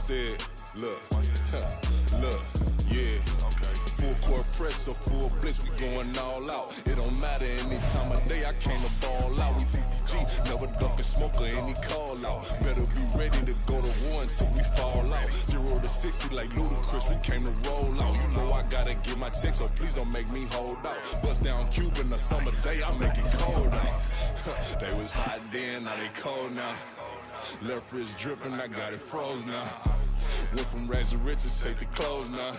instead. Look, look, yeah. Full court press or full blitz, we going all out. It don't matter any time of day, I came to ball out. We TCG, never duck a smoke or any call out. Better be ready to go to war until we fall out. 0 to 60 like Ludacris, we came to roll out. You know I gotta get my check, so please don't make me hold out. Bust down Cuban a summer day, I make it cold out. They was hot then, now they cold now. Left wrist dripping, I got it froze now. Went from rags to riches, take the clothes now.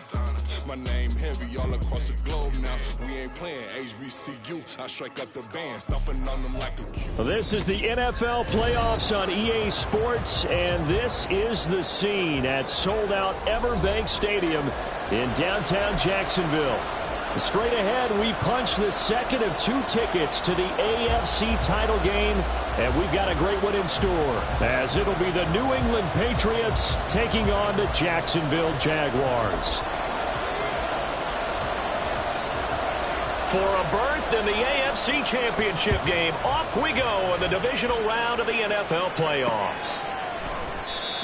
My name heavy all across the globe now. We ain't playing HBCU, I strike up the band, stomping on them like a cue. Well, this is the NFL playoffs on EA Sports, and this is the scene at sold-out Everbank Stadium in downtown Jacksonville. Straight ahead, we punch the second of 2 tickets to the AFC title game, and we've got a great one in store, as it'll be the New England Patriots taking on the Jacksonville Jaguars. For a berth in the AFC Championship game, off we go in the divisional round of the NFL playoffs.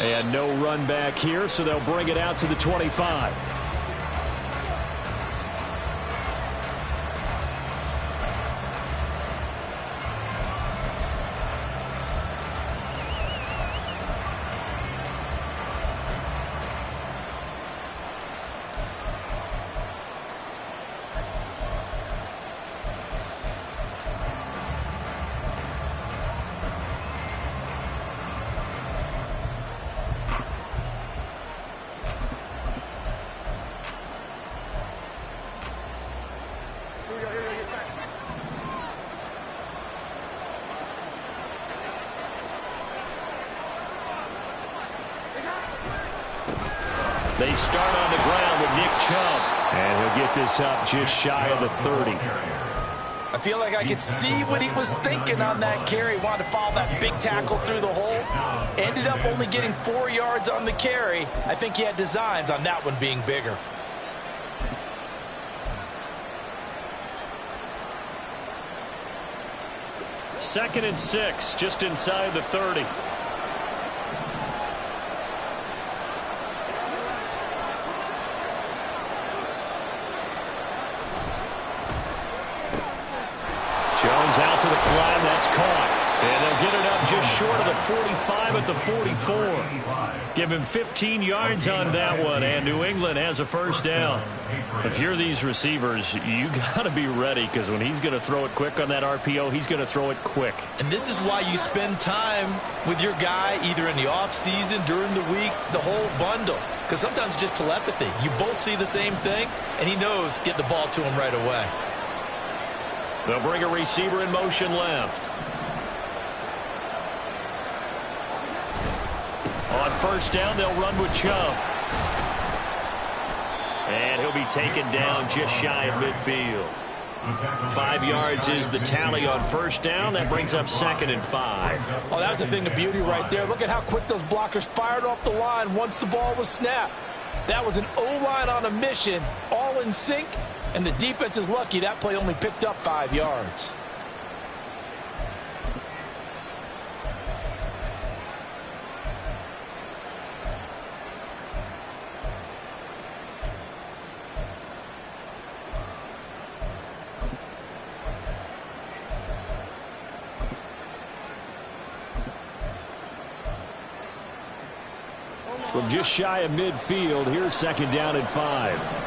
And no run back here, so they'll bring it out to the 25. They start on the ground with Nick Chubb, and he'll get this up just shy of the 30. I feel like I could see what he was thinking on that carry. Wanted to follow that big tackle through the hole. Ended up only getting 4 yards on the carry. I think he had designs on that one being bigger. Second and 6, just inside the 30. Jones out to the flat, that's caught. And they'll get it up just short of the 45 at the 44. Give him 15 yards on that one, and New England has a first down. If you're these receivers, you got to be ready, because when he's going to throw it quick on that RPO, he's going to throw it quick. And this is why you spend time with your guy either in the offseason, during the week, the whole bundle. Because sometimes it's just telepathy. You both see the same thing, and he knows get the ball to him right away. They'll bring a receiver in motion left. On first down, they'll run with Chubb. And he'll be taken down just shy of midfield. 5 yards is the tally on first down. That brings up 2nd and 5. Oh, that was a thing of beauty right there. Look at how quick those blockers fired off the line once the ball was snapped. That was an O-line on a mission, all in sync, and the defense is lucky that play only picked up 5 yards. From just shy of midfield, here's 2nd down and 5.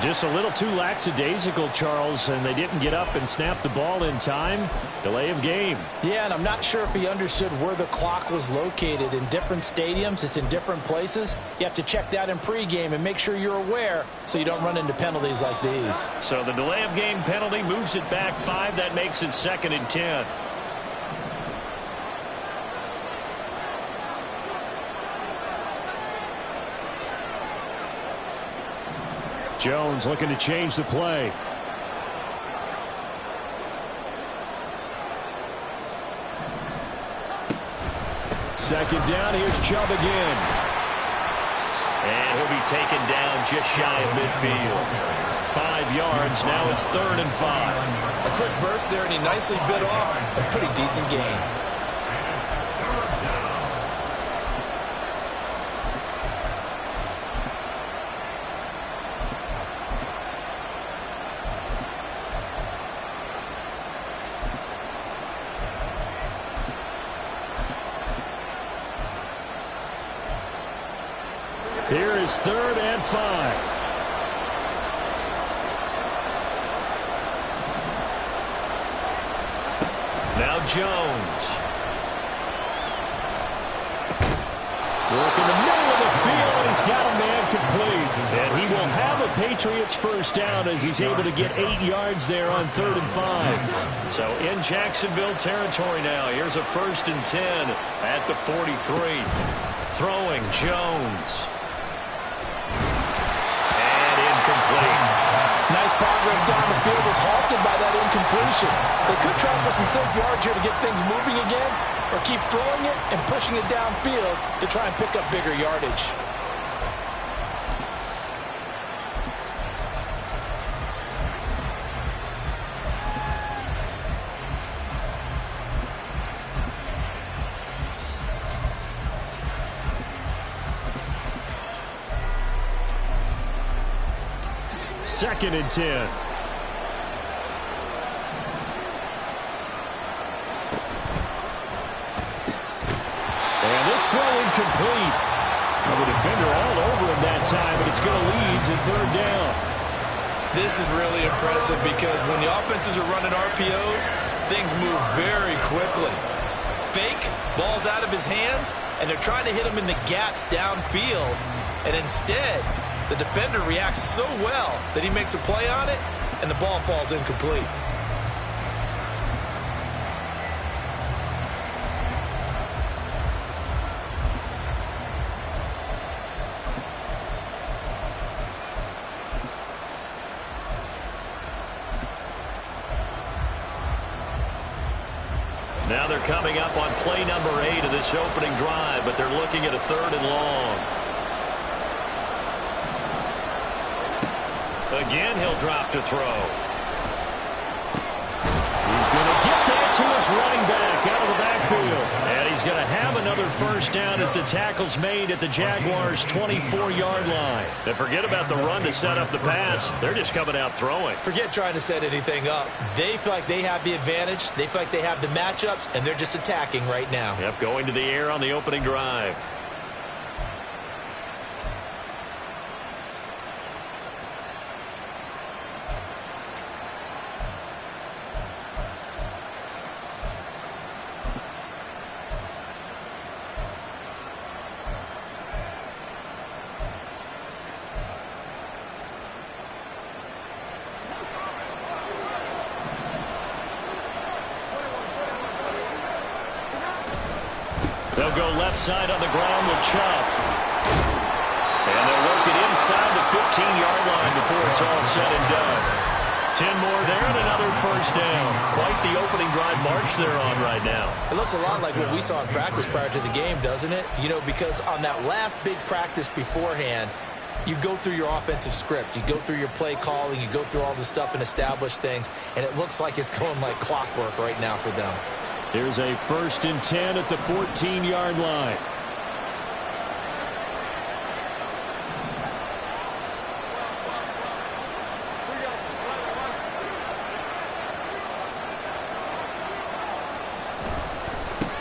Just a little too lackadaisical, Charles, and they didn't get up and snap the ball in time. Delay of game. Yeah, and I'm not sure if he understood where the clock was located. In different stadiums, it's in different places. You have to check that in pregame and make sure you're aware so you don't run into penalties like these. So the delay of game penalty moves it back 5. That makes it 2nd and 10. Jones looking to change the play. Second down, here's Chubb again. he'll be taken down just shy of midfield. 5 yards. Now it's 3rd and 5. A quick burst there, and he nicely bit off a pretty decent gain. Here is 3rd and 5. Now Jones. Work in the middle of the field, and he's got a man complete. And he will have a Patriots first down as he's able to get 8 yards there on 3rd and 5. So in Jacksonville territory now. Here's a 1st and 10 at the 43. Throwing Jones. And incomplete. Nice progress down the field was halted by that incompletion. They could try for some safe yards here to get things moving again, or keep throwing it and pushing it downfield to try and pick up bigger yardage. Second and 10. And this throw incomplete. The defender all over him that time, and it's going to lead to 3rd down. This is really impressive because when the offenses are running RPOs, things move very quickly. Fake, ball's out of his hands, and they're trying to hit him in the gaps downfield. And instead, the defender reacts so well that he makes a play on it, and the ball falls incomplete. Now they're coming up on play number 8 of this opening drive, but they're looking at a 3rd and long. Again, he'll drop to throw. He's going to get that to his running back out of the backfield. And he's going to have another first down as the tackle's made at the Jaguars' 24-yard line. And forget about the run to set up the pass. They're just coming out throwing. Forget trying to set anything up. They feel like they have the advantage. They feel like they have the matchups, and they're just attacking right now. Yep, going to the air on the opening drive. They'll go left side on the ground with Chubb. And they'll work it inside the 15-yard line before it's all said and done. 10 more there and another first down. Quite the opening drive march they're on right now. It looks a lot like what we saw in practice prior to the game, doesn't it? You know, because on that last big practice beforehand, you go through your offensive script. You go through your play calling. You go through all the stuff and establish things. And it looks like it's going like clockwork right now for them. Here's a 1st and 10 at the 14-yard line.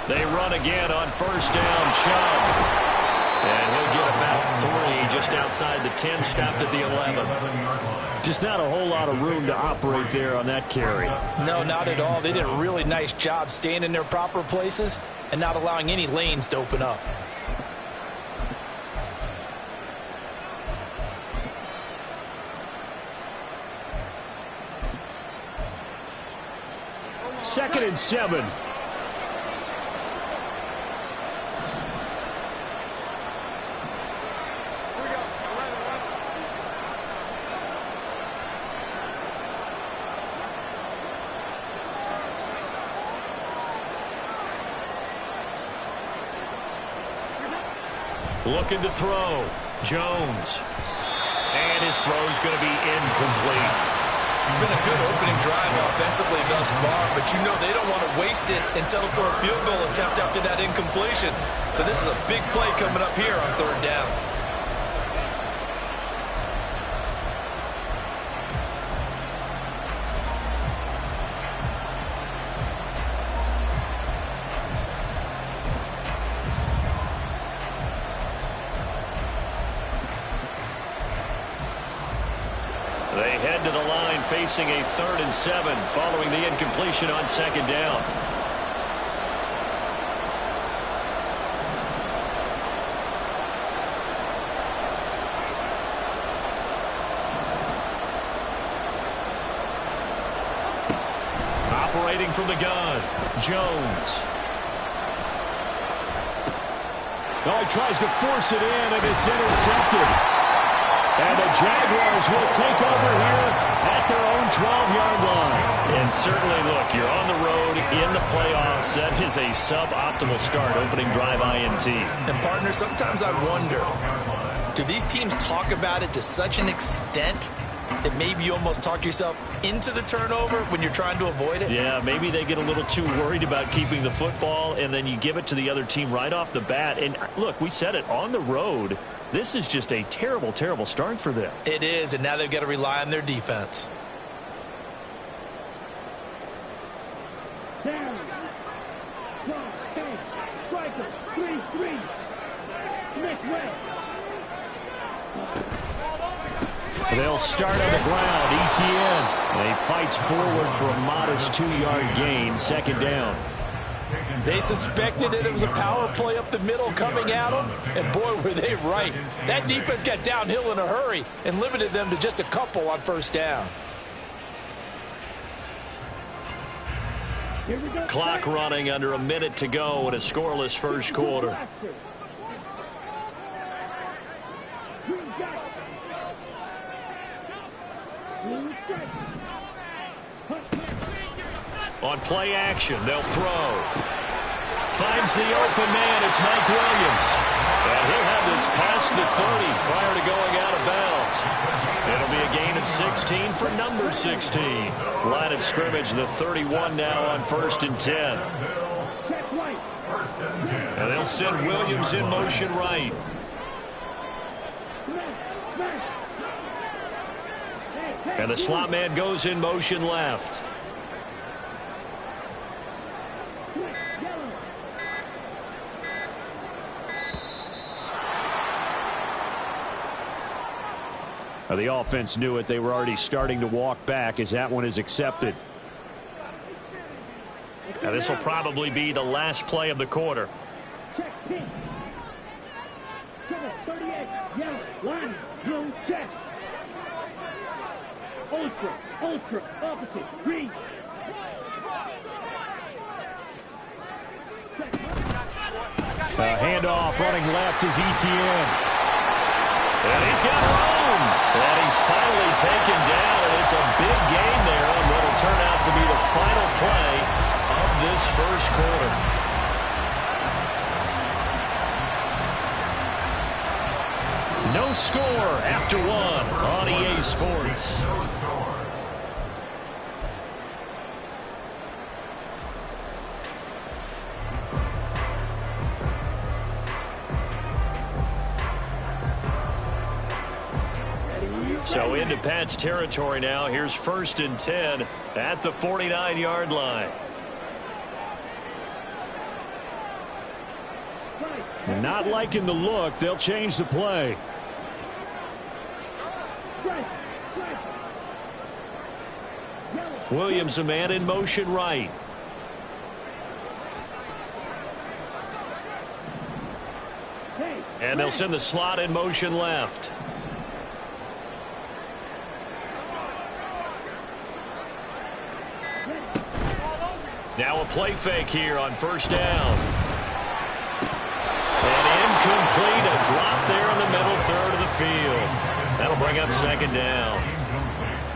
They run again on first down, Chubb. And he'll get about 3 just outside the 10, stopped at the 11. Just not a whole lot of room to operate there on that carry. No, not at all. They did a really nice job staying in their proper places and not allowing any lanes to open up. Second and 7. Looking to throw. Jones. And his throw's going to be incomplete. It's been a good opening drive offensively thus far, but you know they don't want to waste it and settle for a field goal attempt after that incompletion. So this is a big play coming up here on 3rd down. They head to the line facing a 3rd and 7 following the incompletion on 2nd down. Operating from the gun, Jones. Oh, he tries to force it in, and it's intercepted. And the Jaguars will take over here at their own 12-yard line. And certainly, look, you're on the road in the playoffs. That is a suboptimal start, opening drive INT. And, partner, sometimes I wonder, do these teams talk about it to such an extent that maybe you almost talk yourself into the turnover when you're trying to avoid it? Yeah, maybe they get a little too worried about keeping the football, and then you give it to the other team right off the bat. And, look, we said it, on the road, this is just a terrible, terrible start for them. It is, and now they've got to rely on their defense. They'll start on the ground. Etienne. And he fights forward for a modest 2-yard gain. 2nd down. They suspected that it was a power play up the middle coming at them, and boy, were they right. That defense got downhill in a hurry and limited them to just a couple on 1st down. Clock running, under a minute to go in a scoreless 1st quarter. On play action, they'll throw. Finds the open man. It's Mike Williams. And he'll have this past the 30 prior to going out of bounds. It'll be a gain of 16 for number 16. Line of scrimmage, the 31 now on 1st and 10. And they'll send Williams in motion right. And the slot man goes in motion left. The offense knew it. They were already starting to walk back as that one is accepted. Now this will probably be the last play of the quarter. Ultra, opposite, green. Handoff running left is Etienne. And he's got room. And he's finally taken down, and it's a big gain there on what will turn out to be the final play of this 1st quarter. No score after 1 on EA Sports. So into Pat's territory now. Here's 1st and 10 at the 49-yard line. Not liking the look. They'll change the play. Williams, a man in motion right. And they'll send the slot in motion left. Now a play fake here on 1st down. And incomplete, a drop there in the middle 3rd of the field. That'll bring up 2nd down.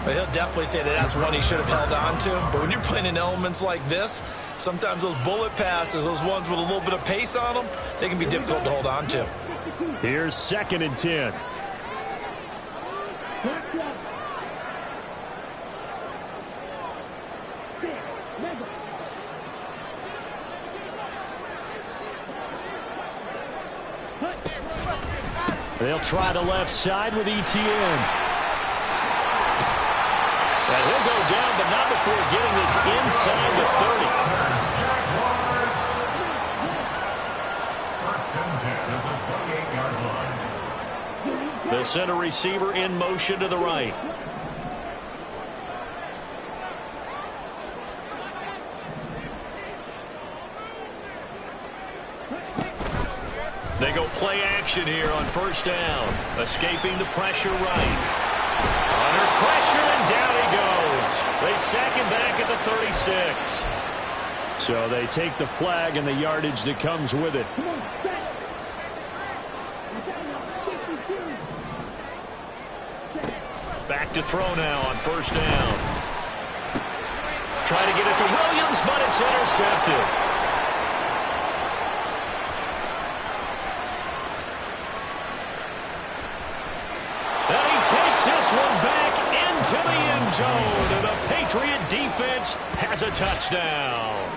Well, he'll definitely say that that's one he should have held on to. But when you're playing in elements like this, sometimes those bullet passes, those ones with a little bit of pace on them, they can be difficult to hold on to. Here's 2nd and 10. They'll try the left side with ETN. And he'll go down, but not before getting this inside the 30. The center receiver in motion to the right. They go play action here on 1st down. Escaping the pressure right. Under pressure, and down he goes. They sack him back at the 36. So they take the flag and the yardage that comes with it. Back to throw now on 1st down. Try to get it to Williams, but it's intercepted. And he takes this one back into the end zone. And the Patriot defense has a touchdown.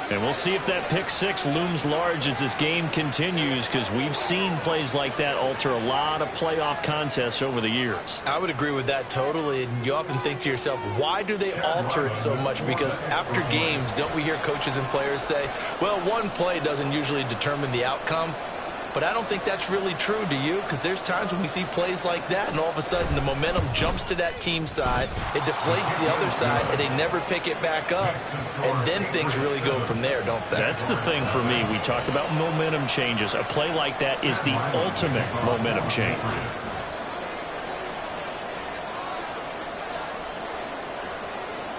And we'll see if that pick 6 looms large as this game continues, because we've seen plays like that alter a lot of playoff contests over the years. I would agree with that totally. And you often think to yourself, why do they alter it so much? Because after games, don't we hear coaches and players say, well, one play doesn't usually determine the outcome? But I don't think that's really true, do you? Because there's times when we see plays like that, and all of a sudden the momentum jumps to that team side, it deflates the other side, and they never pick it back up. And then things really go from there, don't they? That's the thing for me. We talk about momentum changes. A play like that is the ultimate momentum change.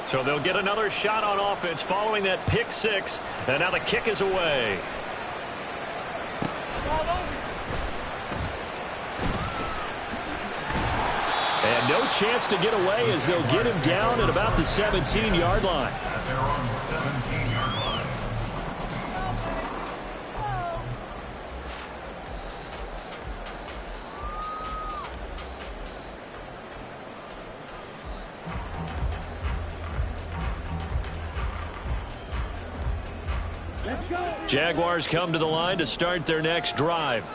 So they'll get another shot on offense following that pick 6, and now the kick is away. And no chance to get away as they'll get him down at about the 17-yard line. Jaguars come to the line to start their next drive.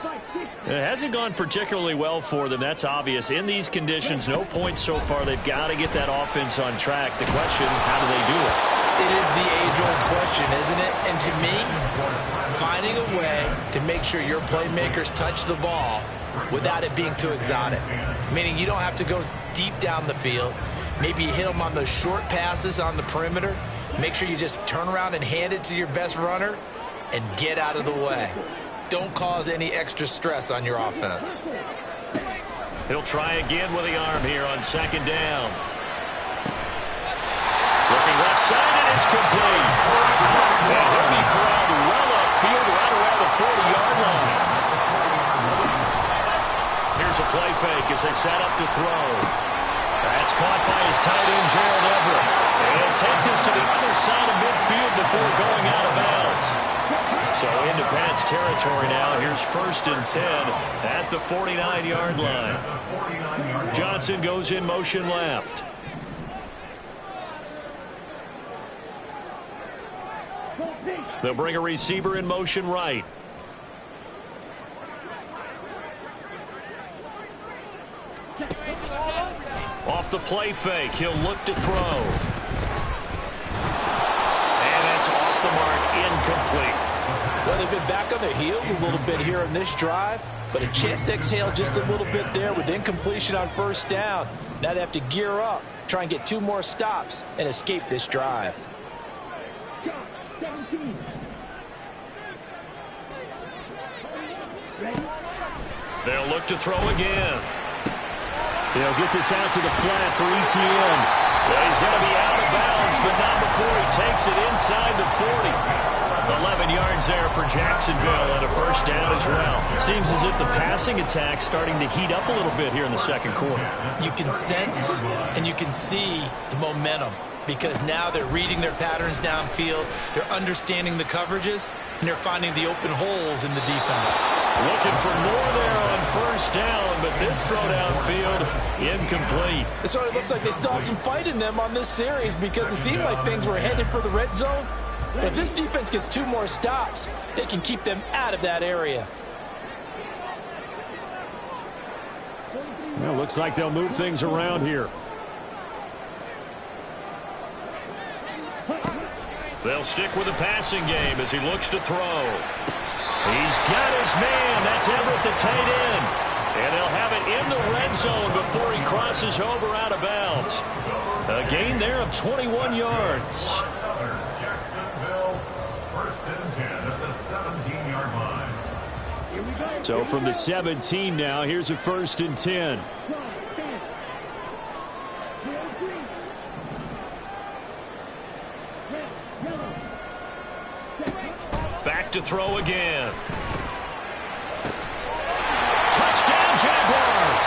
It hasn't gone particularly well for them. That's obvious. In these conditions, no points so far. They've got to get that offense on track. The question, how do they do it? It is the age-old question, isn't it? And to me, finding a way to make sure your playmakers touch the ball without it being too exotic. Meaning you don't have to go deep down the field. Maybe you hit them on those short passes on the perimeter. Make sure you just turn around and hand it to your best runner and get out of the way. Don't cause any extra stress on your offense. He'll try again with the arm here on 2nd down. Looking left side, and it's complete. And he'll be corralled well upfield right around the 40-yard line. Here's a play fake as they set up to throw. That's caught by his tight end, Gerald Everett. And he'll take this to the other side of midfield before going out of bounds. So into Pats territory now. Here's 1st and 10 at the 49-yard line. Johnson goes in motion left. They'll bring a receiver in motion right. Off the play fake, he'll look to throw. And that's off the mark, incomplete. Well, they've been back on their heels a little bit here on this drive, but a chance to exhale just a little bit there with incompletion on 1st down. Now they have to gear up, try and get 2 more stops, and escape this drive. They'll look to throw again. They'll get this out to the flat for ETN. Well, he's going to be out of bounds, but not before he takes it inside the 40. 11 yards there for Jacksonville and a 1st down as well. Seems as if the passing attack's starting to heat up a little bit here in the 2nd quarter. You can sense and you can see the momentum. because now they're reading their patterns downfield, they're understanding the coverages, and they're finding the open holes in the defense. Looking for more there on first down, but this throw downfield incomplete. It sort of looks like they still have some fight in them on this series because it seemed like things were headed for the red zone. But if this defense gets 2 more stops, they can keep them out of that area. Well, looks like they'll move things around here. They'll stick with the passing game as he looks to throw. He's got his man. That's Everett, the tight end. And they'll have it in the red zone before he crosses over out of bounds. A gain there of 21 yards. First and 10 at the 17-yard line. So from the 17 now, here's a 1st and 10. Back to throw again. Touchdown, Jaguars.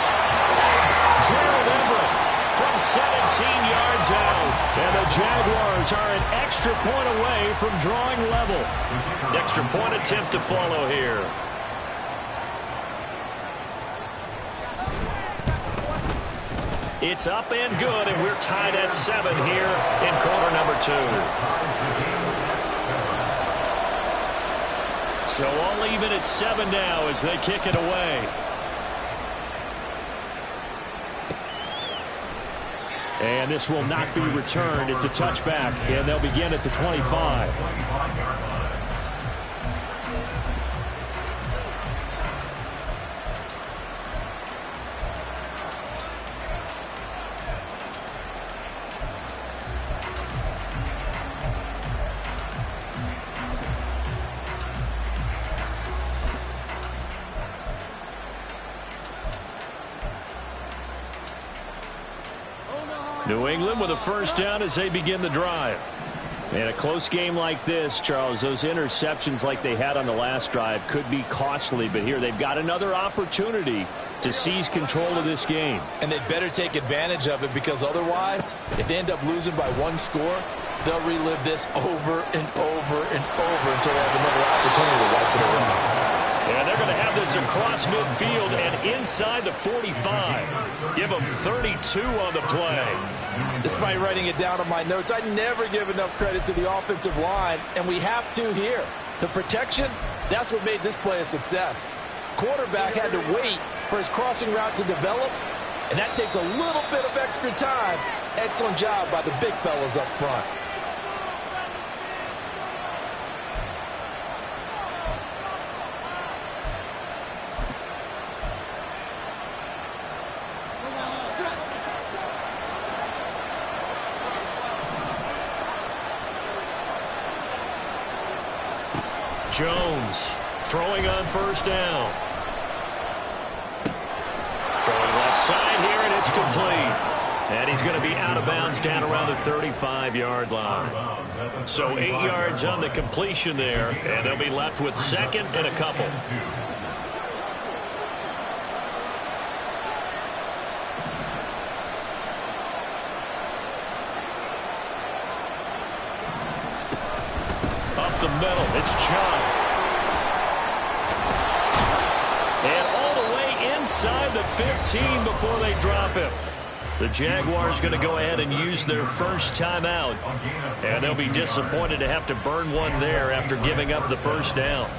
Gerald Everett from 17 yards out. And the Jaguars are an extra point away from drawing level. Extra point attempt to follow here. It's up and good, and we're tied at 7 here in quarter number 2. So all even at 7 now as they kick it away. And this will not be returned. It's a touchback, and they'll begin at the 25. New England with a first down as they begin the drive. And a close game like this, Charles, those interceptions like they had on the last drive could be costly. But here they've got another opportunity to seize control of this game. And they'd better take advantage of it because otherwise, if they end up losing by 1 score, they'll relive this over and over and over until they have another opportunity to wipe it around. And they're going to have this across midfield and inside the 45. Give them 32 on the play. Despite writing it down on my notes, I never give enough credit to the offensive line, and we have to here. The protection, that's what made this play a success. Quarterback had to wait for his crossing route to develop, and that takes a little bit of extra time. Excellent job by the big fellas up front. Jones throwing on first down. Throwing left side here, and it's complete. And he's going to be out of bounds down around the 35-yard line. So 8 yards on the completion there, and they'll be left with 2nd and a couple. Up the middle, it's Chubb. And all the way inside the 15 before they drop him. The Jaguars going to go ahead and use their first timeout. And they'll be disappointed to have to burn one there after giving up the first down.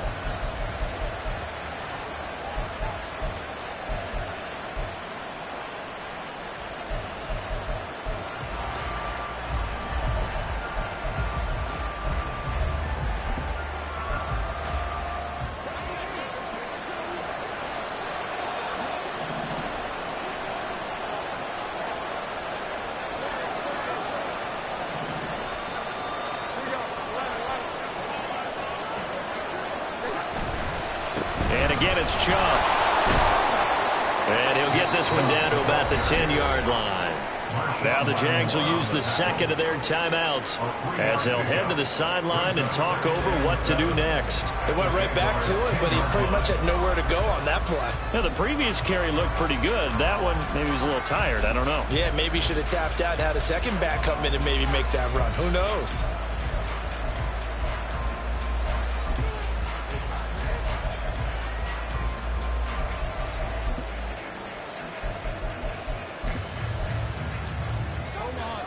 Again, it's Chubb. And he'll get this one down to about the 10-yard line. Now the Jags will use the second of their timeouts as they'll head to the sideline and talk over what to do next. They went right back to him, but he pretty much had nowhere to go on that play. Yeah, the previous carry looked pretty good. That one, maybe he was a little tired. I don't know. Yeah, maybe he should have tapped out and had a second back come in and maybe make that run. Who knows?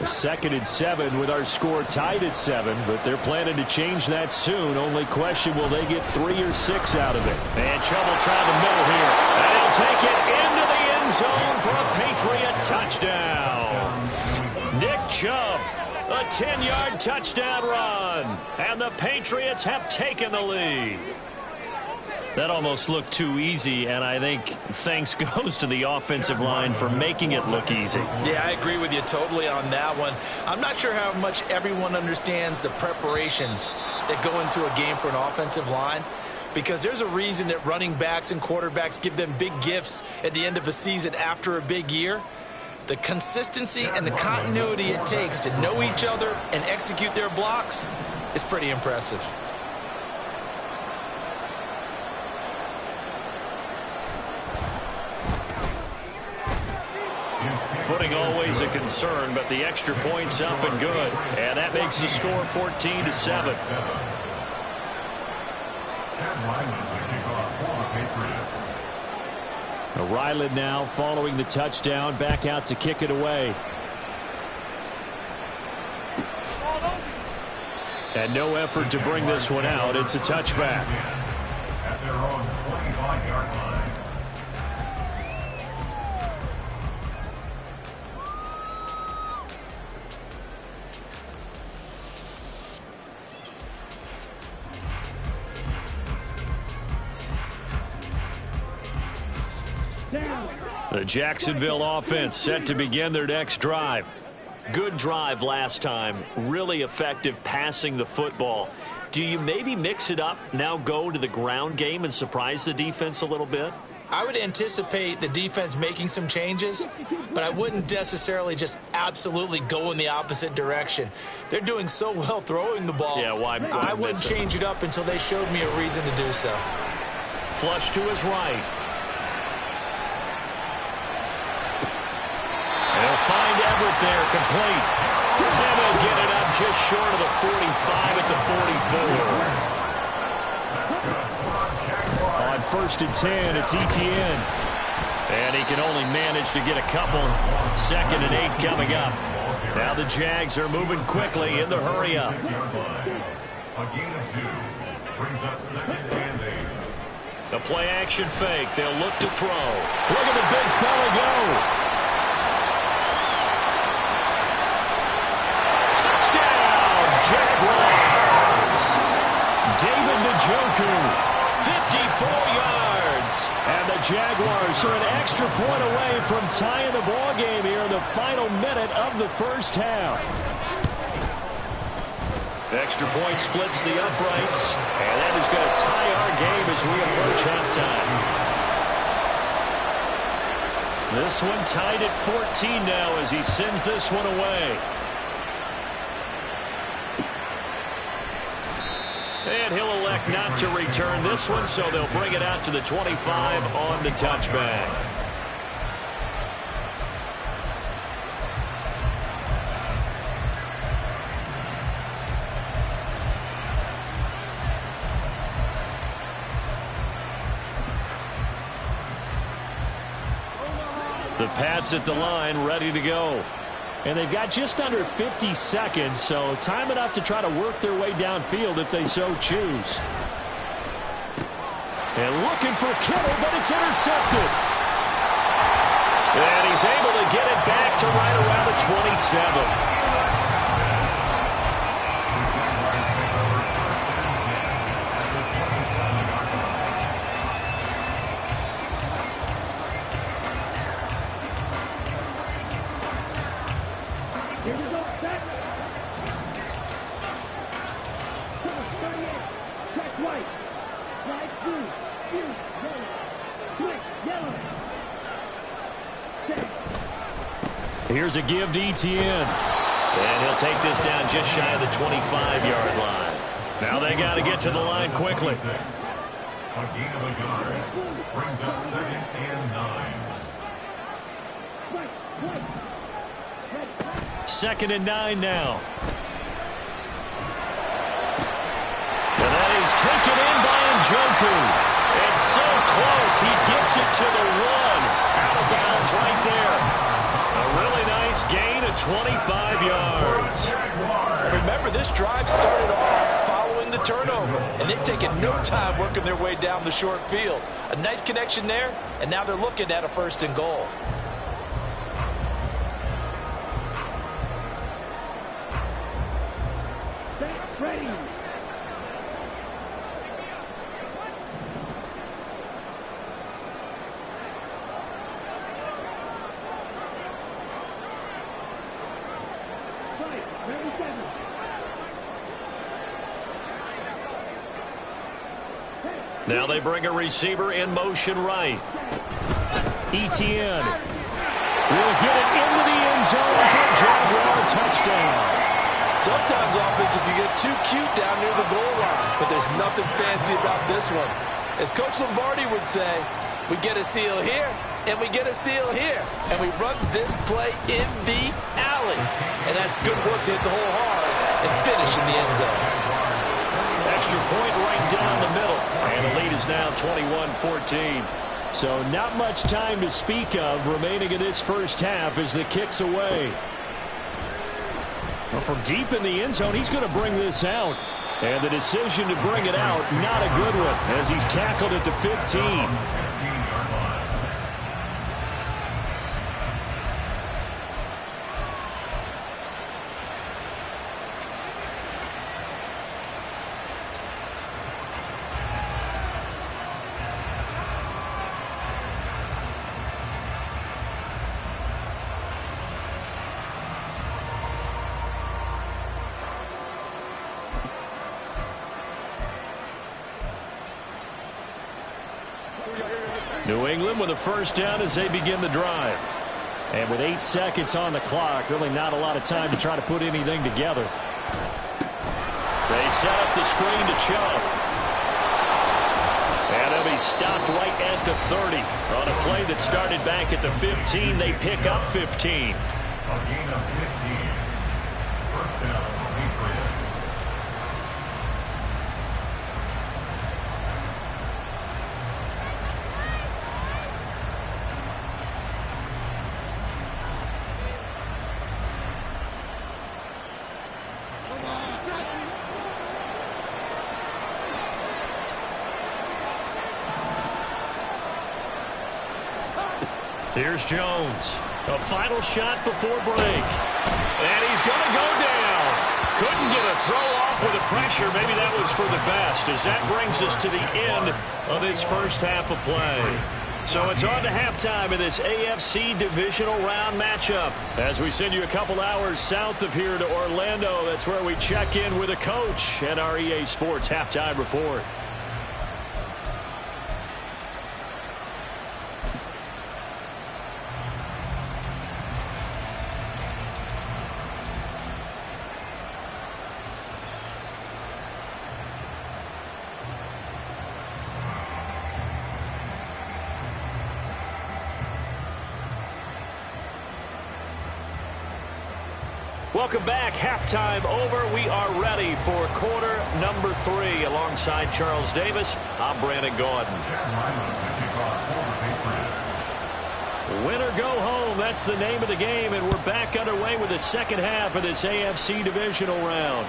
Second and 7 with our score tied at 7, but they're planning to change that soon. Only question, will they get 3 or 6 out of it? And trouble trying the middle here. And he'll take it into the end zone for a Patriot touchdown. Nick Chubb, a 10-yard touchdown run. And the Patriots have taken the lead. That almost looked too easy, and I think thanks goes to the offensive line for making it look easy. Yeah, I agree with you totally on that one. I'm not sure how much everyone understands the preparations that go into a game for an offensive line, because there's a reason that running backs and quarterbacks give them big gifts at the end of a season after a big year. The consistency and the continuity it takes to know each other and execute their blocks is pretty impressive. Footing always a concern, but the extra point's up and good. And that makes the score 14-7. Ryland now following the touchdown, back out to kick it away. And no effort to bring this one out. It's a touchback. At their own 25-yard line. The Jacksonville offense set to begin their next drive. Good drive last time. Really effective passing the football. Do you maybe mix it up, now go to the ground game and surprise the defense a little bit? I would anticipate the defense making some changes, but I wouldn't necessarily just absolutely go in the opposite direction. They're doing so well throwing the ball. Yeah, why I wouldn't change it up until they showed me a reason to do so. Flush to his right. They'll find Everett there, complete. And they'll get it up just short of the 45 at the 44. On 1st and 10, it's Etienne. And he can only manage to get a couple. 2nd and 8 coming up. Now the Jags are moving quickly in the hurry up. A gain of 2 brings up 2nd and 8. The play action fake. They'll look to throw. Look at the big fella go. Jaguars. David Njoku, 54 yards. And the Jaguars are an extra point away from tying the ball game here in the final minute of the first half. Extra point splits the uprights, and that is going to tie our game as we approach halftime. This one tied at 14 now as he sends this one away. And he'll elect not to return this one, so they'll bring it out to the 25 on the touchback. The Pats at the line, ready to go. And they've got just under 50 seconds, so time enough to try to work their way downfield if they so choose. And looking for Kittle, but it's intercepted. And he's able to get it back to right around the 27. Here's a give to Etienne. And he'll take this down just shy of the 25-yard line. Now they got to get to the line quickly. A gain of a yard. Brings up 2nd and 9. 2nd and 9 now. And that is taken in by Njoku. It's so close. He gets it to the 1. Out of bounds right there. A really nice gain of 25 yards. And remember, this drive started off following the turnover, and they've taken no time working their way down the short field. A nice connection there, and now they're looking at a 1st and goal. Ready. Now they bring a receiver in motion right. Etienne will get it into the end zone for a Jaguar touchdown. Sometimes offense, if you get too cute down near the goal line, but there's nothing fancy about this one. As Coach Lombardi would say, we get a seal here, and we get a seal here, and we run this play in the alley. And that's good work to hit the hole hard and finish in the end zone. Extra point right down the middle. And the lead is now 21-14. So not much time to speak of remaining in this first half as the kick's away. Well, from deep in the end zone, he's going to bring this out. And the decision to bring it out, not a good one, as he's tackled at the 15. New England with a 1st down as they begin the drive. And with 8 seconds on the clock, really not a lot of time to try to put anything together. They set up the screen to Chubb. And he'll be stopped right at the 30. On a play that started back at the 15, they pick up 15. A gain of 15. 1st down, Patriots. Here's Jones. A final shot before break. And he's going to go down. Couldn't get a throw off with the pressure. Maybe that was for the best, as that brings us to the end of this first half of play. So it's on to halftime in this AFC divisional round matchup. As we send you a couple hours south of here to Orlando, that's where we check in with a coach and our EA Sports halftime report. Welcome back. Halftime over. We are ready for quarter number 3. Alongside Charles Davis, I'm Brandon Gordon. Win or go home, that's the name of the game, and we're back underway with the second half of this AFC divisional round.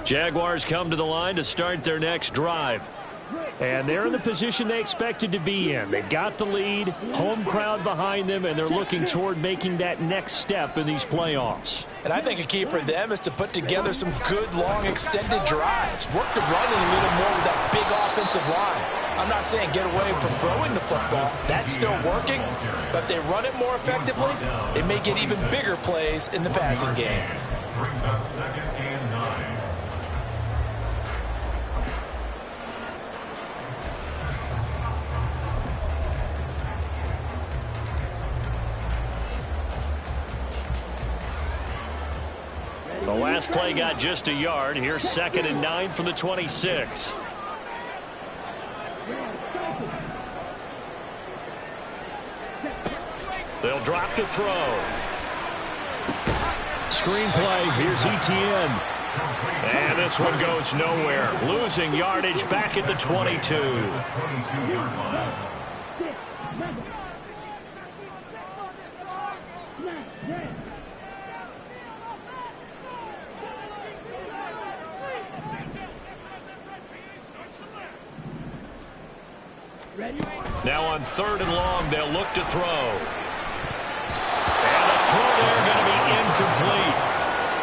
Jaguars come to the line to start their next drive. And they're in the position they expected to be in. They've got the lead, home crowd behind them, and they're looking toward making that next step in these playoffs. And I think a key for them is to put together some good, long, extended drives. Work the running a little more with that big offensive line. I'm not saying get away from throwing the football. That's still working. But if they run it more effectively, they may get even bigger plays in the passing game. Brings up 2nd and 9. The last play got just a yard. Here's 2nd and 9 from the 26. They'll drop to throw. Screenplay. Here's Etienne. And this one goes nowhere. Losing yardage back at the 22. Now on 3rd and long, they'll look to throw. And the throw there going to be incomplete.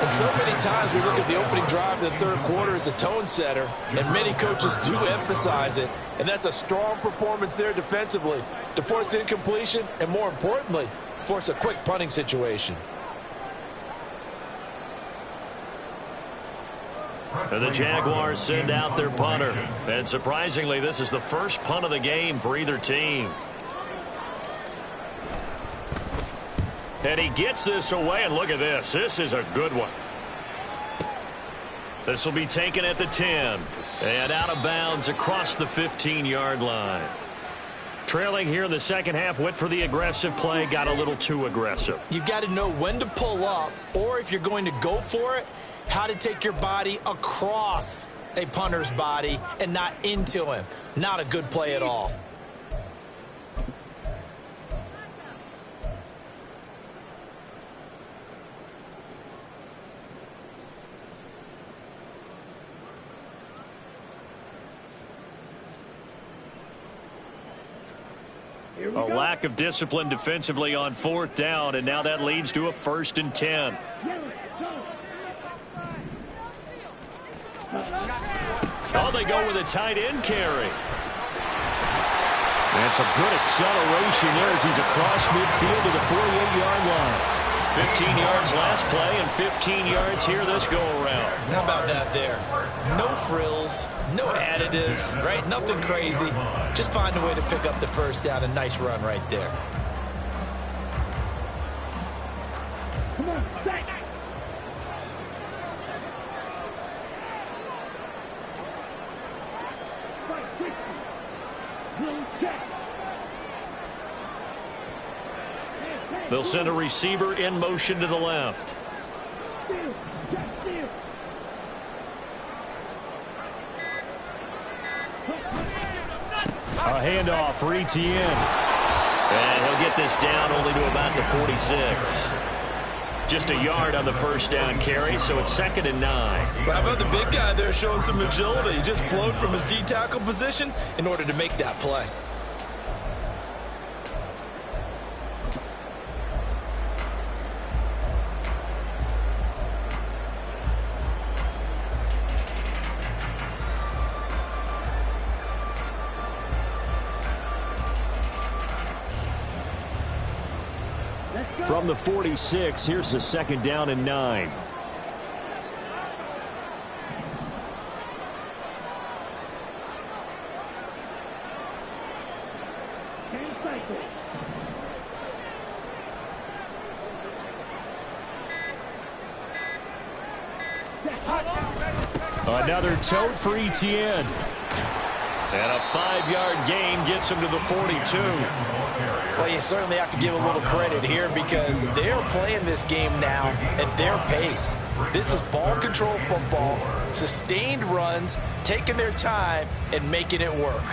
And so many times we look at the opening drive of the 3rd quarter as a tone setter, and many coaches do emphasize it. And that's a strong performance there defensively to force incompletion and, more importantly, force a quick punting situation. And the Jaguars send out their punter. And surprisingly, this is the first punt of the game for either team. And he gets this away, and look at this. This is a good one. This will be taken at the 10. And out of bounds across the 15-yard line. Trailing here in the second half, went for the aggressive play, got a little too aggressive. You've got to know when to pull up, or if you're going to go for it, how to take your body across a punter's body and not into him. Not a good play at all. A lack of discipline defensively on 4th down, and now that leads to a 1st and 10. Oh, they go with a tight end carry. And some good acceleration there as he's across midfield to the 48-yard line. 15 yards last play and 15 yards here this go-around. How about that there? No frills, no additives, right? Nothing crazy. Just find a way to pick up the 1st down. A nice run right there. Come on, sack. They'll send a receiver in motion to the left. A handoff for Etienne. And he'll get this down only to about the 46. Just a yard on the 1st down carry, so it's 2nd and 9. Well, how about the big guy there showing some agility? He just flowed from his D-tackle position in order to make that play. From the 46, here's the 2nd down and 9. Another tote for Etienne. And a 5-yard gain gets him to the 42. Well, you certainly have to give a little credit here because they're playing this game now at their pace. This is ball control football, sustained runs, taking their time, and making it work.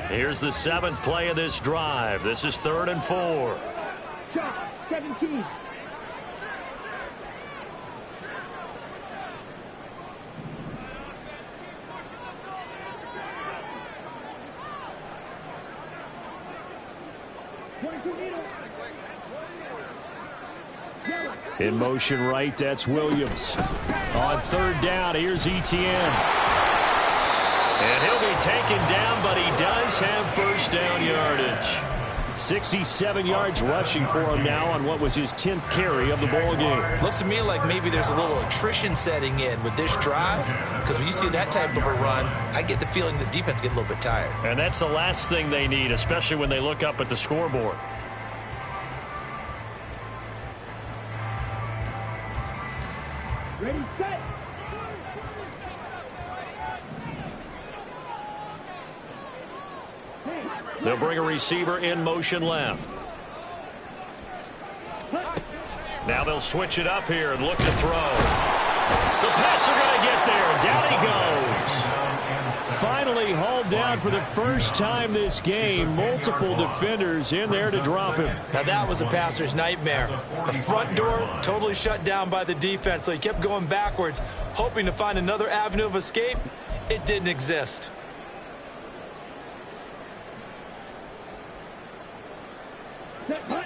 Here's the 7th play of this drive. This is 3rd and 4. Shot 17. In motion right, that's Williams. On third down, here's Etienne. And he'll be taken down, but he does have first down yardage. 67 yards rushing for him now on what was his 10th carry of the ball game. Looks to me like maybe there's a little attrition setting in with this drive, because when you see that type of a run, I get the feeling the defense get a little bit tired. And that's the last thing they need, especially when they look up at the scoreboard. Ready, set. They'll bring a receiver in motion left. Now they'll switch it up here and look to throw. The Pats are going to get there. Down he goes. Finally hauled down for the first time this game. Multiple defenders in there to drop him. Now that was a passer's nightmare. The front door totally shut down by the defense, so he kept going backwards, hoping to find another avenue of escape. It didn't exist.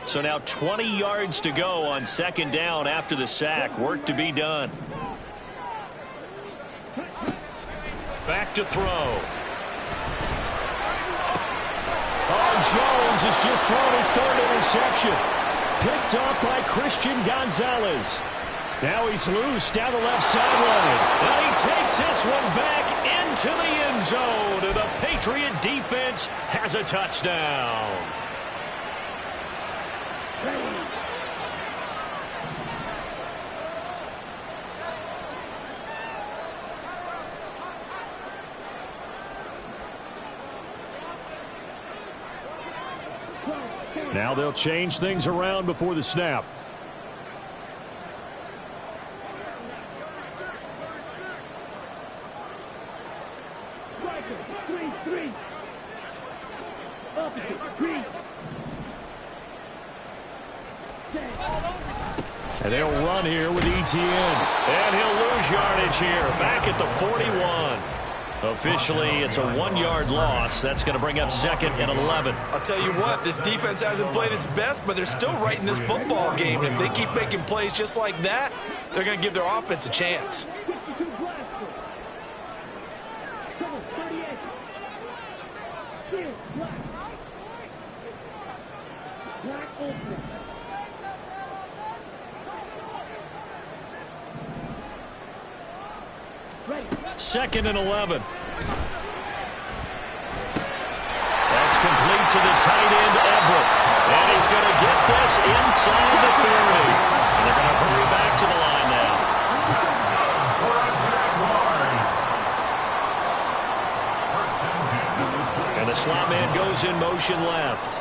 So now 20 yards to go on second down after the sack. Work to be done. Back to throw. Oh, Jones has just thrown his third interception. Picked up by Christian Gonzalez. Now he's loose down the left sideline. And he takes this one back into the end zone. And the Patriot defense has a touchdown. Now they'll change things around before the snap. And they'll run here with Etienne. And he'll lose yardage here. Back at the 41. Officially, it's a 1-yard loss. That's going to bring up second and 11. I'll tell you what, this defense hasn't played its best, but they're still right in this football game. And if they keep making plays just like that, they're going to give their offense a chance. Second and 11. That's complete to the tight end, Everett. And he's going to get this inside the 30. And they're going to hurry back to the line now. And the slot man goes in motion left.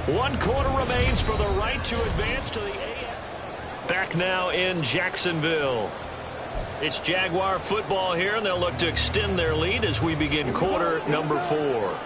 One quarter remains for the right to advance to the AF. Back now in Jacksonville. It's Jaguar football here, and they'll look to extend their lead as we begin quarter number 4.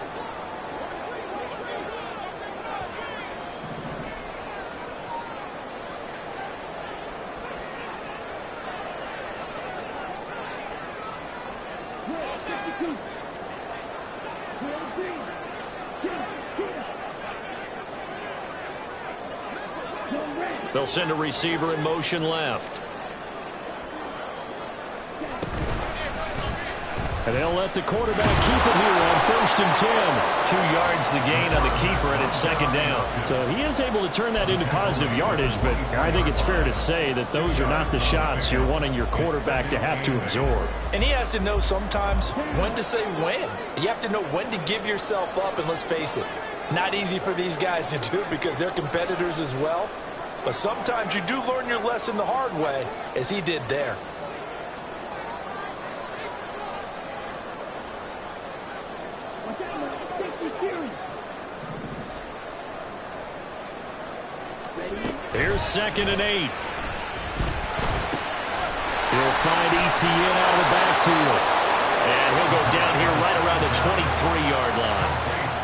They'll send a receiver in motion left. And they'll let the quarterback keep it here on 1st and 10. 2 yards the gain on the keeper, and it's second down. So he is able to turn that into positive yardage, but I think it's fair to say that those are not the shots you're wanting your quarterback to have to absorb. And he has to know sometimes when to say when. You have to know when to give yourself up, and let's face it, not easy for these guys to do because they're competitors as well. But sometimes you do learn your lesson the hard way, as he did there. Here's 2nd and 8. He'll find Etienne out of the backfield. And he'll go down here right around the 23-yard line.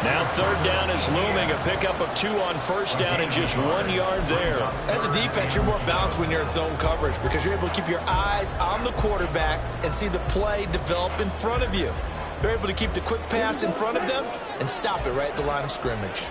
Now third down is looming, a pickup of 2 on first down and just 1 yard there. As a defense, you're more balanced when you're in zone coverage because you're able to keep your eyes on the quarterback and see the play develop in front of you. You're able to keep the quick pass in front of them and stop it right at the line of scrimmage.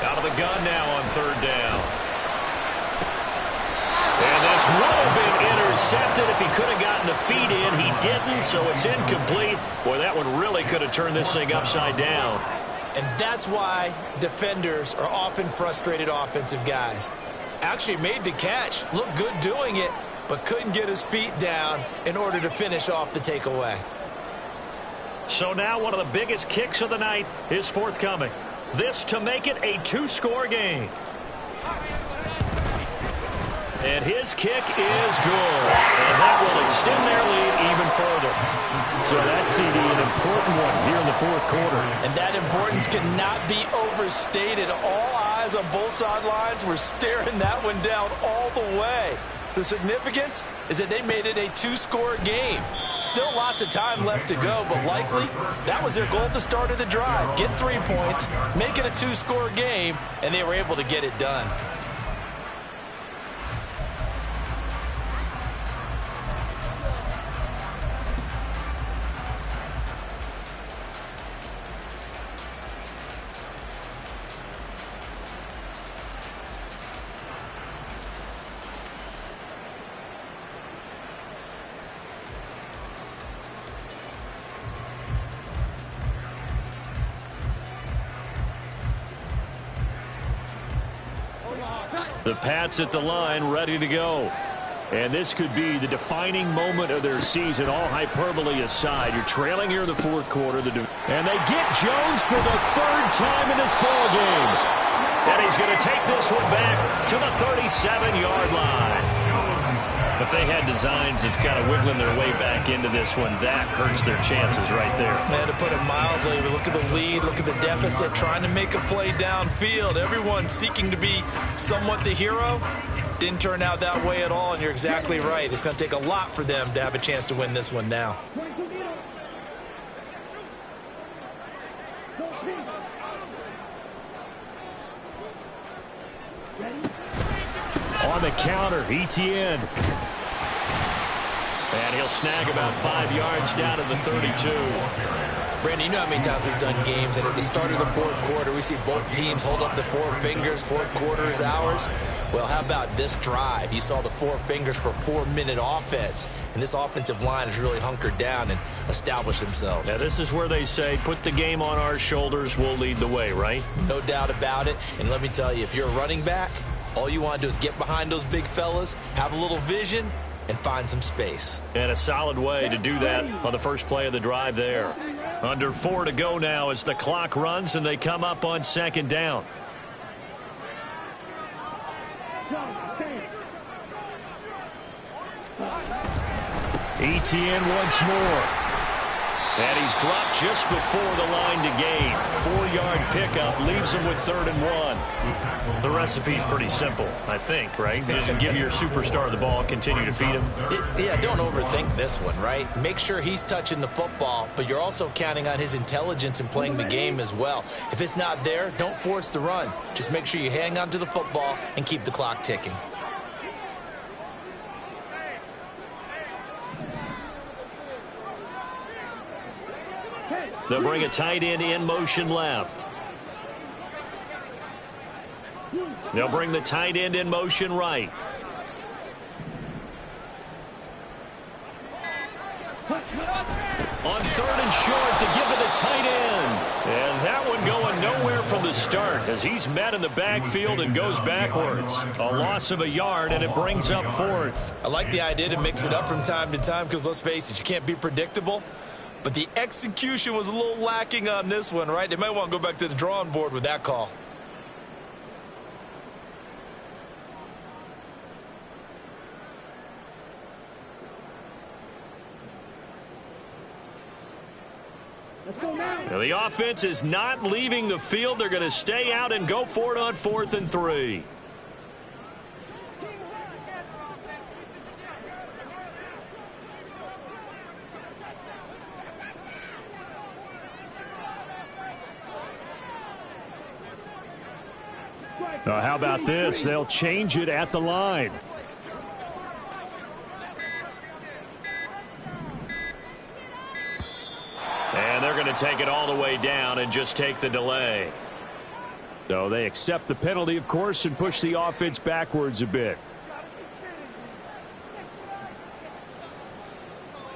Out of the gun now on third down. And this would have been intercepted if he could have gotten the feet in. He didn't, so it's incomplete. Boy, that one really could have turned this thing upside down. And that's why defenders are often frustrated offensive guys. Actually made the catch, looked good doing it, but couldn't get his feet down in order to finish off the takeaway. So now one of the biggest kicks of the night is forthcoming. This to make it a 2-score game. And his kick is good. And that will extend their lead even further. So that's, CD, an important one here in the fourth quarter. And that importance cannot be overstated. All eyes on both sidelines were staring that one down all the way. The significance is that they made it a 2-score game. Still lots of time left to go, but likely that was their goal at the start of the drive. Get 3 points, make it a 2-score game, and they were able to get it done. The Pats at the line, ready to go. And this could be the defining moment of their season, all hyperbole aside. You're trailing here in the fourth quarter. And they get Jones for the 3rd time in this ball game. And he's going to take this one back to the 37-yard line. If they had designs of kind of wiggling their way back into this one, that hurts their chances right there. Man, to put it mildly, look at the lead, look at the deficit, trying to make a play downfield. Everyone seeking to be somewhat the hero. Didn't turn out that way at all, and you're exactly right. It's going to take a lot for them to have a chance to win this one now. On the counter, Etienne. And he'll snag about 5 yards down to the 32. Brandon, you know how many times we've done games, and at the start of the fourth quarter, we see both teams hold up the 4 fingers, fourth quarter is ours. Well, how about this drive? You saw the 4 fingers for 4-minute offense, and this offensive line has really hunkered down and established themselves. Now, this is where they say, put the game on our shoulders, we'll lead the way, right? No doubt about it, and let me tell you, if you're a running back, all you want to do is get behind those big fellas, have a little vision, and find some space. And a solid way to do that on the first play of the drive there. Under 4 to go now as the clock runs and they come up on 2nd down. Etienne once more. And he's dropped just before the line to gain. 4-yard pickup leaves him with 3rd and 1. The recipe's pretty simple, I think, right? Just give your superstar the ball and continue to feed him. Yeah, don't overthink this one, right? Make sure he's touching the football, but you're also counting on his intelligence in playing the game as well. If it's not there, don't force the run. Just make sure you hang on to the football and keep the clock ticking. They'll bring a tight end in motion left. They'll bring the tight end in motion right. On 3rd and short to give it the tight end. And that one going nowhere from the start as he's met in the backfield and goes backwards. A loss of a yard, and it brings up 4th. I like the idea to mix it up from time to time because, let's face it, you can't be predictable. But the execution was a little lacking on this one, right? They might want to go back to the drawing board with that call. Let's go now. Now the offense is not leaving the field. They're going to stay out and go for it on 4th and 3. Now, how about this? They'll change it at the line. And they're going to take it all the way down and just take the delay. So they accept the penalty, of course, and push the offense backwards a bit.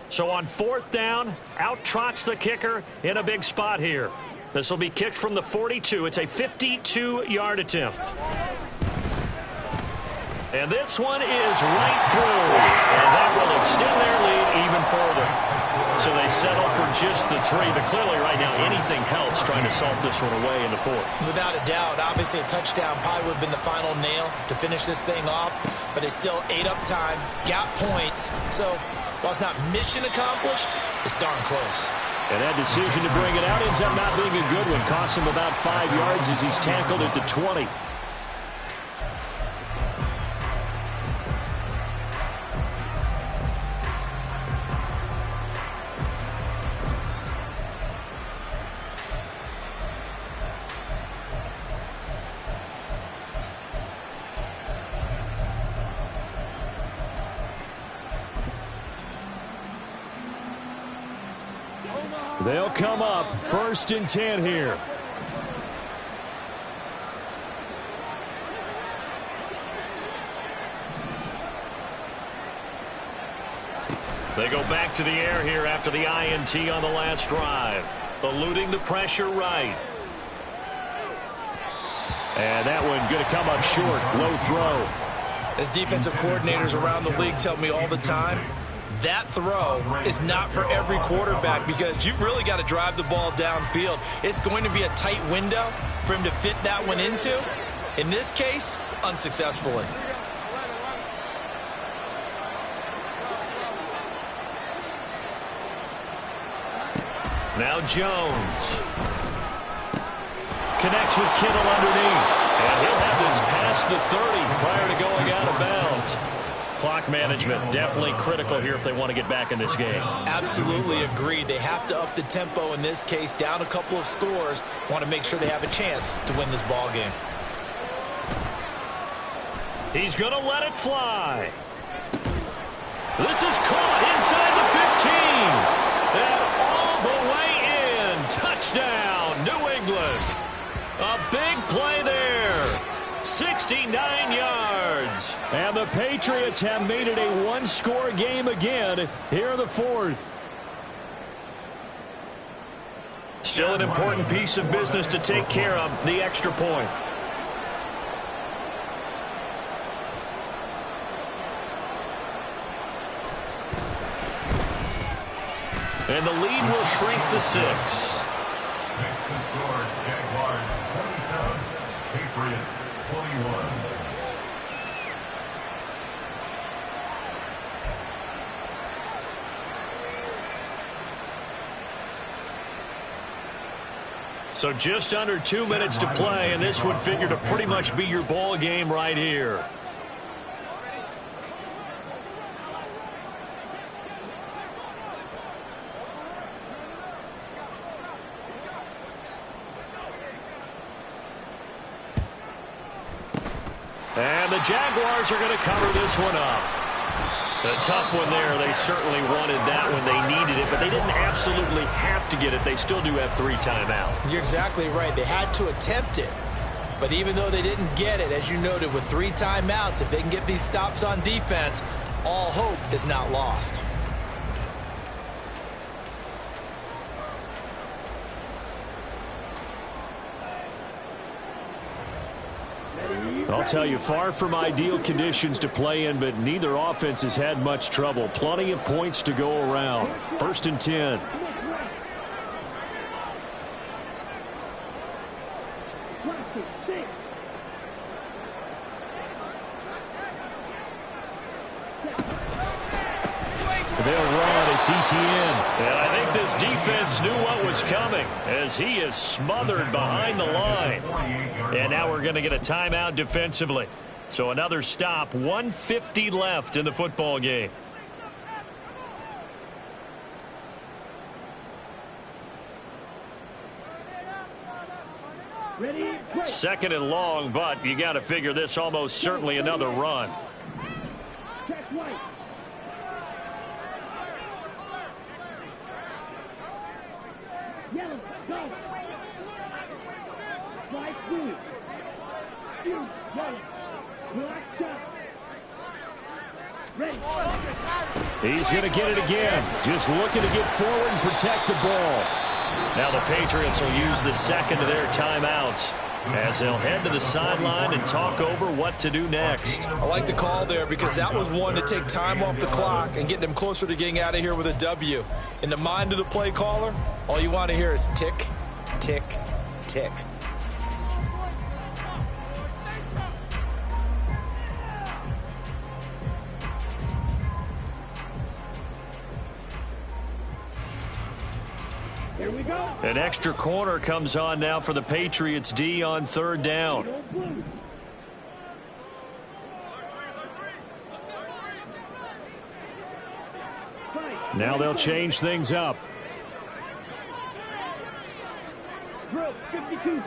So on 4th down, out trots the kicker in a big spot here. This will be kicked from the 42. It's a 52-yard attempt. And this one is right through. And that will extend their lead even further. So they settle for just the 3. But clearly right now anything helps trying to salt this one away in the 4th. Without a doubt, obviously a touchdown probably would have been the final nail to finish this thing off. But it's still ate up time, got points. So while it's not mission accomplished, it's darn close. And that decision to bring it out ends up not being a good one. Costs him about 5 yards as he's tackled at the 20. They'll come up 1st and 10 here. They go back to the air here after the INT on the last drive. Eluding the pressure right. And that one going to come up short. Low throw. As defensive coordinators around the league tell me all the time, that throw is not for every quarterback because you've really got to drive the ball downfield. It's going to be a tight window for him to fit that one into. In this case, unsuccessfully. Now Jones. Connects with Kittle underneath. And he'll have this past the 30 prior to going out of bounds. Clock management definitely critical here if they want to get back in this game. Absolutely agreed. They have to up the tempo in this case, down a couple of scores. Want to make sure they have a chance to win this ball game. He's going to let it fly. This is caught inside the 15. And all the way in. Touchdown, New England. A big play there. 69 yards. And the Patriots have made it a one-score game again here in the 4th. Still an important piece of business to take care of, the extra point. And the lead will shrink to 6. Next to score, Jaguars 27, Patriots 21. So just under 2 minutes to play, and this would figure to pretty much be your ball game right here. And the Jaguars are going to cover this one up. A tough one there. They certainly wanted that when they needed it, but they didn't absolutely have to get it. They still do have 3 timeouts. You're exactly right. They had to attempt it. But even though they didn't get it, as you noted, with 3 timeouts, if they can get these stops on defense, all hope is not lost. I'll tell you, far from ideal conditions to play in, but neither offense has had much trouble. Plenty of points to go around. 1st and 10. They'll run. It's Etienne. And I think this defense knew what was coming as he is smothered behind the line. And now we're going to get a timeout defensively. So another stop, 1:50 left in the football game. Ready, break. Second and long, but you got to figure this almost certainly another run. Check right. Yellow, go. Strike blue. Use yellow. Black down. Ready. He's going to get it again. Just looking to get forward and protect the ball. Now the Patriots will use the second of their timeouts as they'll head to the sideline and talk over what to do next. I like the call there because that was one to take time off the clock and get them closer to getting out of here with a W. In the mind of the play caller, all you want to hear is tick, tick, tick. Here we go. An extra corner comes on now for the Patriots D on third down. Blue. Fight. Now they'll change things up. Drill, 52.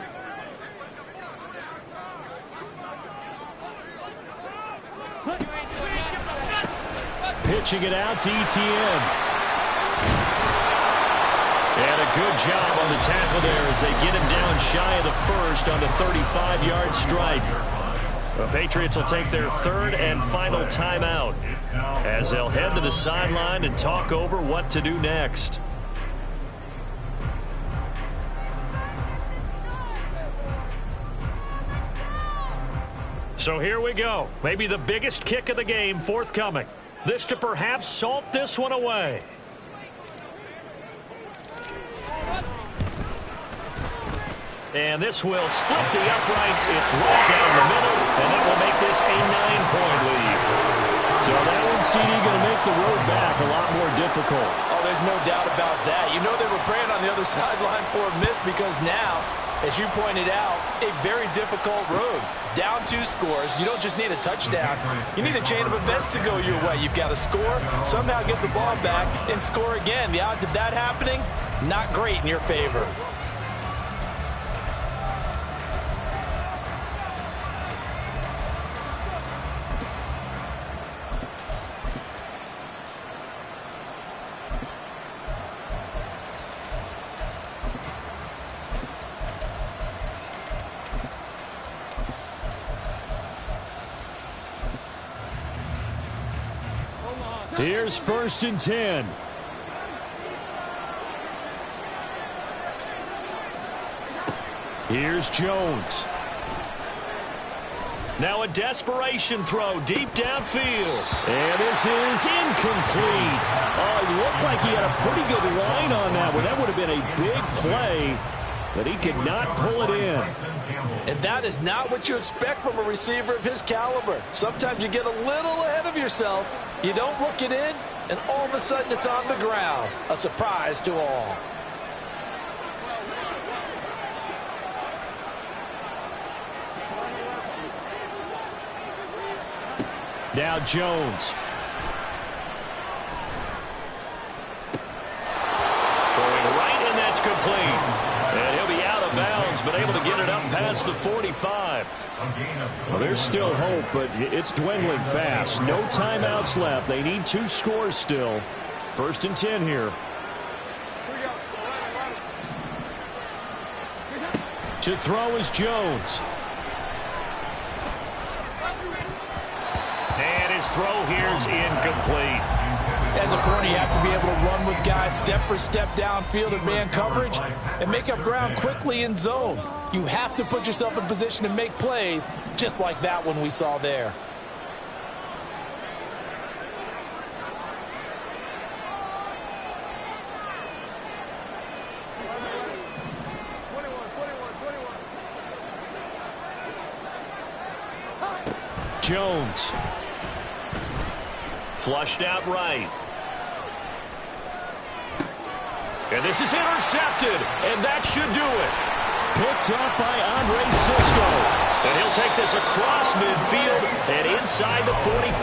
Pitching it out to Etienne. And a good job on the tackle there as they get him down shy of the first on the 35-yard strike. The Patriots will take their third and final timeout as they'll head to the sideline and talk over what to do next. So here we go. Maybe the biggest kick of the game forthcoming. This to perhaps salt this one away. And this will split the uprights. It's right down the middle, and that will make this a 9-point lead. So that one, CD, going to make the road back a lot more difficult. Oh, there's no doubt about that. You know they were praying on the other sideline for a miss because now, as you pointed out, a very difficult road. Down 2 scores. You don't just need a touchdown. You need a chain of events to go your way. You've got to score, somehow get the ball back, and score again. The odds of that happening, not great in your favor. Here's 1st and 10. Here's Jones. Now a desperation throw deep downfield. And this is incomplete. Oh, it looked like he had a pretty good line on that one. That would have been a big play, but he could not pull it in. And that is not what you expect from a receiver of his caliber. Sometimes you get a little ahead of yourself. You don't look it in, and all of a sudden it's on the ground. A surprise to all. Now Jones. Throwing right, and that's complete. And he'll be out of bounds, but able to get it up past the 45. Well, there's still hope, but it's dwindling fast. No timeouts left. They need 2 scores still. 1st and 10 here. To throw is Jones. And his throw here is incomplete. As a corner, you have to be able to run with guys step for step downfield in man coverage and make up ground quickly in zone. You have to put yourself in position to make plays, just like that one we saw there. Jones. Flushed out right. And this is intercepted, and that should do it. Picked up by Andre Cisco. And he'll take this across midfield and inside the 45.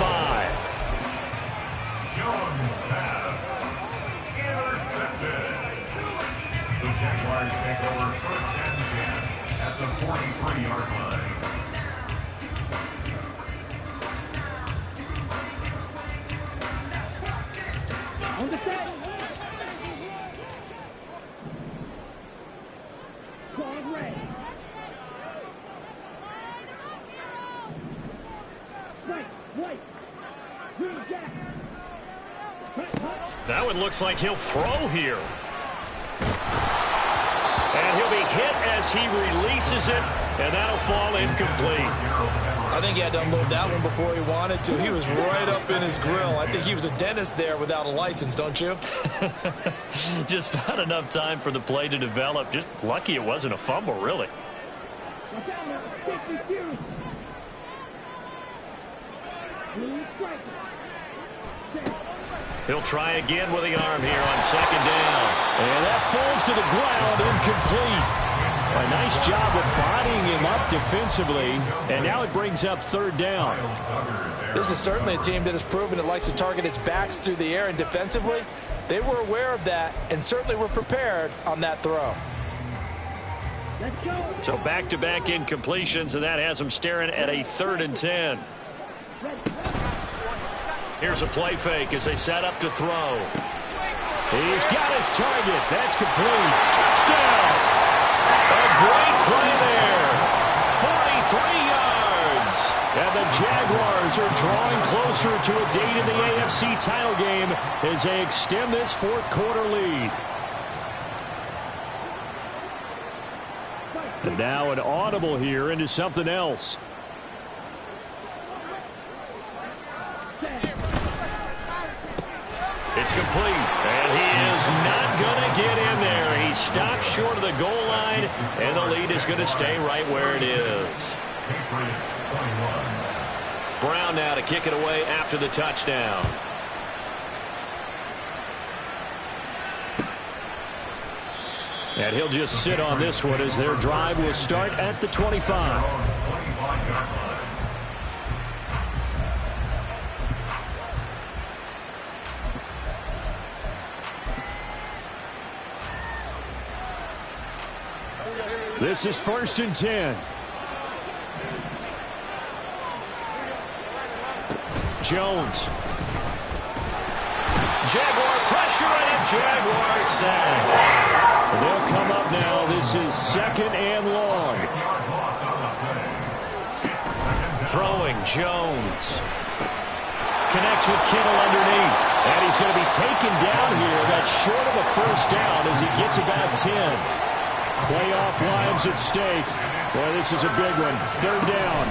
Jones pass. Intercepted. The Jaguars take over first and 10 at the 43-yard line. On the set. Guard red. White. Green jack. That one looks like he'll throw here. And he'll be hit as he releases it, and that'll fall incomplete. I think he had to unload that one before he wanted to. He was right up in his grill. I think he was a dentist there without a license, don't you? Just not enough time for the play to develop. Just lucky it wasn't a fumble, really. Watch out now. Stick and fuse. Blue striker. He'll try again with the arm here on second down. And that falls to the ground, incomplete. A nice job of bodying him up defensively, and now it brings up third down. This is certainly a team that has proven it likes to target its backs through the air, and defensively, they were aware of that and certainly were prepared on that throw. Let's go. So back-to-back incompletions, and that has them staring at a 3rd and 10. Here's a play fake as they set up to throw. He's got his target. That's complete. Touchdown! A great play there. 43 yards. And the Jaguars are drawing closer to a date in the AFC title game as they extend this fourth-quarter lead. And now an audible here into something else. It's complete, and he is not going to get in there. He stopped short of the goal line, and the lead is going to stay right where it is. Brown now to kick it away after the touchdown. And he'll just sit on this one as their drive will start at the 25. This is 1st and 10. Jones. Jaguar pressure and a Jaguar sack. They'll come up now. This is 2nd and long. Throwing Jones. Connects with Kittle underneath. And he's going to be taken down here. That's short of a first down as he gets about 10. Playoff lives at stake. Boy, this is a big one. 3rd down.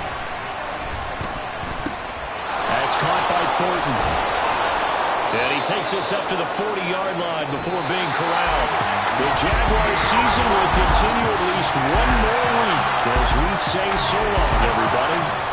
That's caught by Thornton. And he takes us up to the 40-yard line before being corralled. The Jaguars season will continue at least one more week as we say so long, everybody.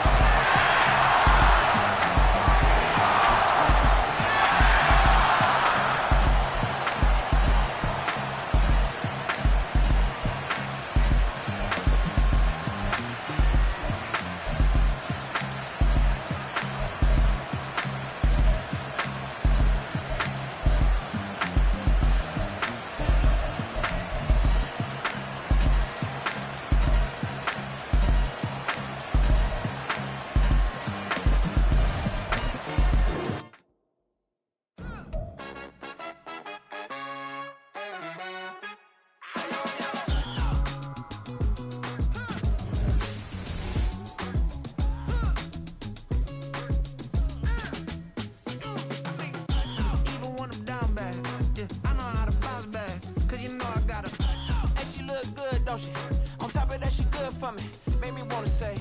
On top of that, she good for me. Made me wanna say